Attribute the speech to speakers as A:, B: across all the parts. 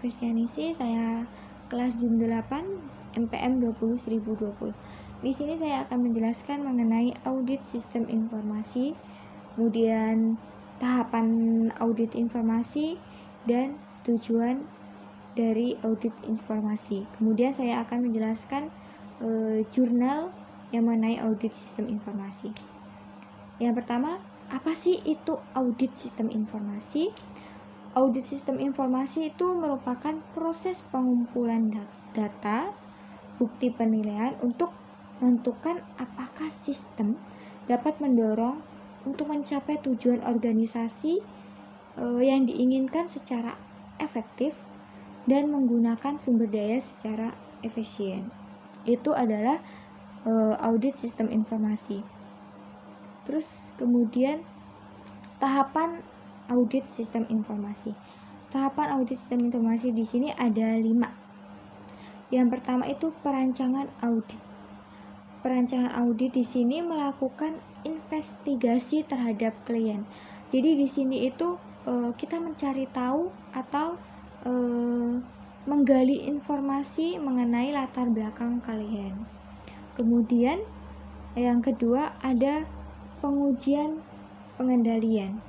A: Kristianisi, saya kelas Jum 8 MPM 20.020. Di sini saya akan menjelaskan mengenai audit sistem informasi, kemudian tahapan audit informasi dan tujuan dari audit informasi. Kemudian saya akan menjelaskan jurnal yang mengenai audit sistem informasi. Yang pertama, apa sih itu audit sistem informasi? Audit sistem informasi itu merupakan proses pengumpulan data, bukti penilaian untuk menentukan apakah sistem dapat mendorong untuk mencapai tujuan organisasi yang diinginkan secara efektif dan menggunakan sumber daya secara efisien. Itu adalah audit sistem informasi. Terus kemudian tahapan audit sistem informasi. Tahapan audit sistem informasi di sini ada 5. Yang pertama itu perancangan audit. Perancangan audit di sini melakukan investigasi terhadap klien. Jadi di sini itu kita mencari tahu atau menggali informasi mengenai latar belakang klien. Kemudian yang kedua ada pengujian pengendalian.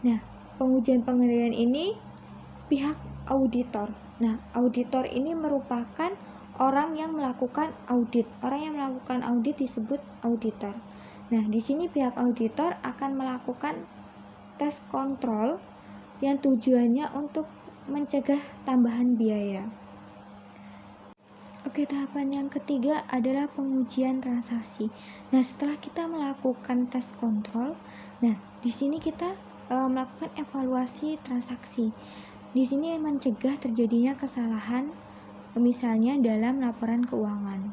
A: Nah, pengujian pengendalian ini pihak auditor. Nah, auditor ini merupakan orang yang melakukan audit. Orang yang melakukan audit disebut auditor. Nah, di sini pihak auditor akan melakukan tes kontrol yang tujuannya untuk mencegah tambahan biaya. Oke, tahapan yang ketiga adalah pengujian transaksi. Nah, setelah kita melakukan tes kontrol, nah di sini kita melakukan evaluasi transaksi. Di sini mencegah terjadinya kesalahan, misalnya dalam laporan keuangan.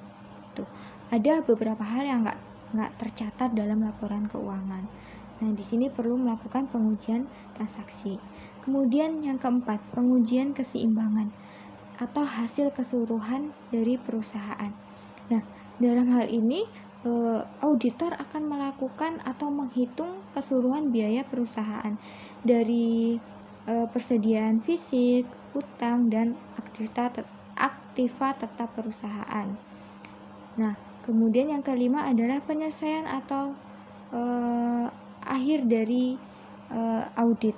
A: Tuh, ada beberapa hal yang nggak tercatat dalam laporan keuangan. Nah, di sini perlu melakukan pengujian transaksi. Kemudian yang keempat, pengujian keseimbangan atau hasil keseluruhan dari perusahaan. Nah, dalam hal ini auditor akan melakukan atau menghitung keseluruhan biaya perusahaan dari persediaan fisik, utang, dan aktiva tetap perusahaan. Nah, kemudian yang kelima adalah penyelesaian atau akhir dari audit.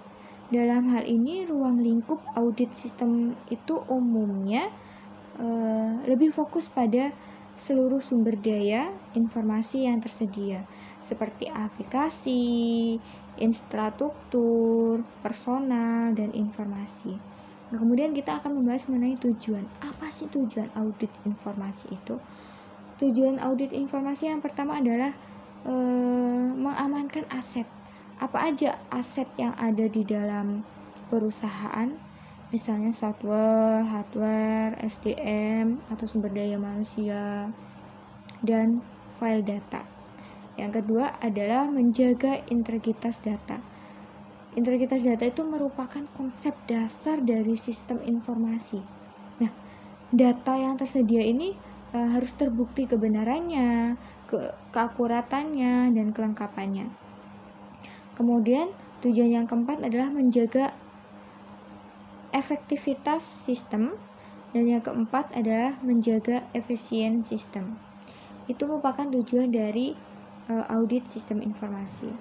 A: Dalam hal ini, ruang lingkup audit sistem itu umumnya lebih fokus pada seluruh sumber daya informasi yang tersedia, seperti aplikasi, infrastruktur, personal, dan informasi. Nah, kemudian kita akan membahas mengenai tujuan. Apa sih tujuan audit informasi itu? Tujuan audit informasi yang pertama adalah mengamankan aset. Apa aja aset yang ada di dalam perusahaan? Misalnya software, hardware, SDM atau sumber daya manusia, dan file data. Yang kedua adalah menjaga integritas data. Integritas data itu merupakan konsep dasar dari sistem informasi. Nah, data yang tersedia ini harus terbukti kebenarannya, keakuratannya, dan kelengkapannya. Kemudian tujuan yang keempat adalah menjaga efektivitas sistem, dan yang keempat adalah menjaga efisien sistem. Itu merupakan tujuan dari audit sistem informasi.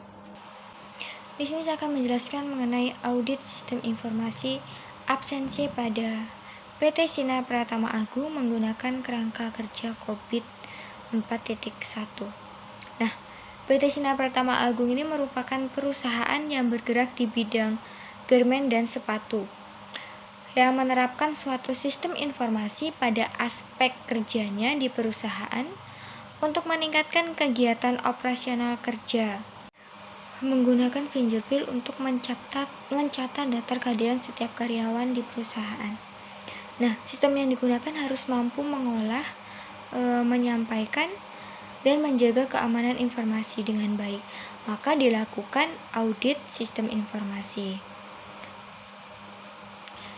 A: Di sini saya akan menjelaskan mengenai audit sistem informasi absensi pada PT Sinar Pratama Agung menggunakan kerangka kerja COVID 4.1. Nah, PT Sinar Pratama Agung ini merupakan perusahaan yang bergerak di bidang garmen dan sepatu, yang menerapkan suatu sistem informasi pada aspek kerjanya di perusahaan untuk meningkatkan kegiatan operasional kerja, menggunakan fingerprint untuk mencatat daftar kehadiran setiap karyawan di perusahaan. Nah, sistem yang digunakan harus mampu mengolah, menyampaikan, dan menjaga keamanan informasi dengan baik. Maka dilakukan audit sistem informasi.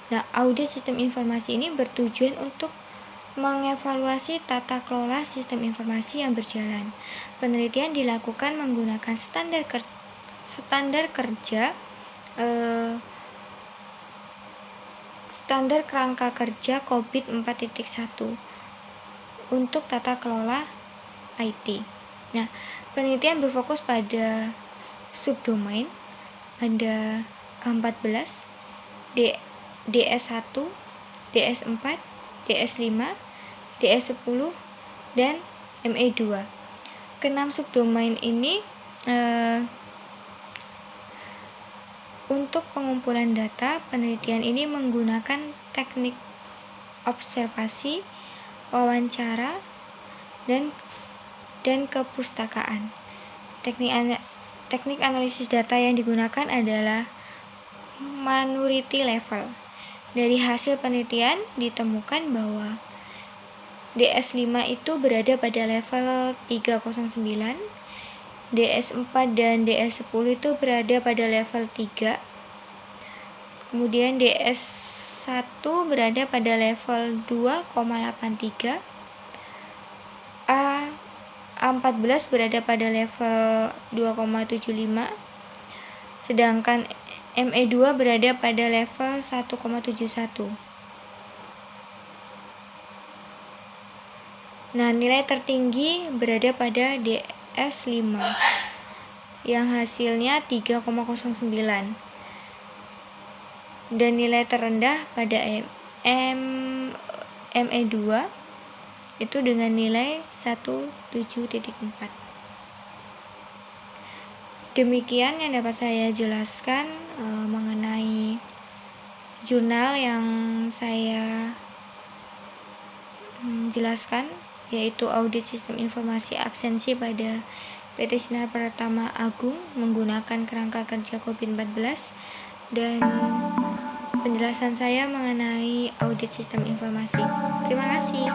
A: Nah, audit sistem informasi ini bertujuan untuk mengevaluasi tata kelola sistem informasi yang berjalan. Penelitian dilakukan menggunakan standar standar kerangka kerja COVID 4.1 untuk tata kelola IT. Nah, penelitian berfokus pada subdomain, ada 14, DS1, DS4, DS5, DS10, dan ME2. Keenam subdomain ini untuk pengumpulan data, penelitian ini menggunakan teknik observasi, wawancara, dan kepustakaan. Teknik analisis data yang digunakan adalah maturity level. Dari hasil penelitian ditemukan bahwa DS5 itu berada pada level 309, DS4 dan DS10 itu berada pada level 3, kemudian DS1 berada pada level 2,83, A14 berada pada level 2,75, sedangkan ME2 berada pada level 1,71. Nah, nilai tertinggi berada pada DS5 yang hasilnya 3,09 dan nilai terendah pada ME2 itu dengan nilai 17.4. Demikian yang dapat saya jelaskan mengenai jurnal yang saya jelaskan, yaitu audit sistem informasi absensi pada PT Sinar Pratama Agung menggunakan kerangka kerja COVID-14, dan penjelasan saya mengenai audit sistem informasi. Terima kasih.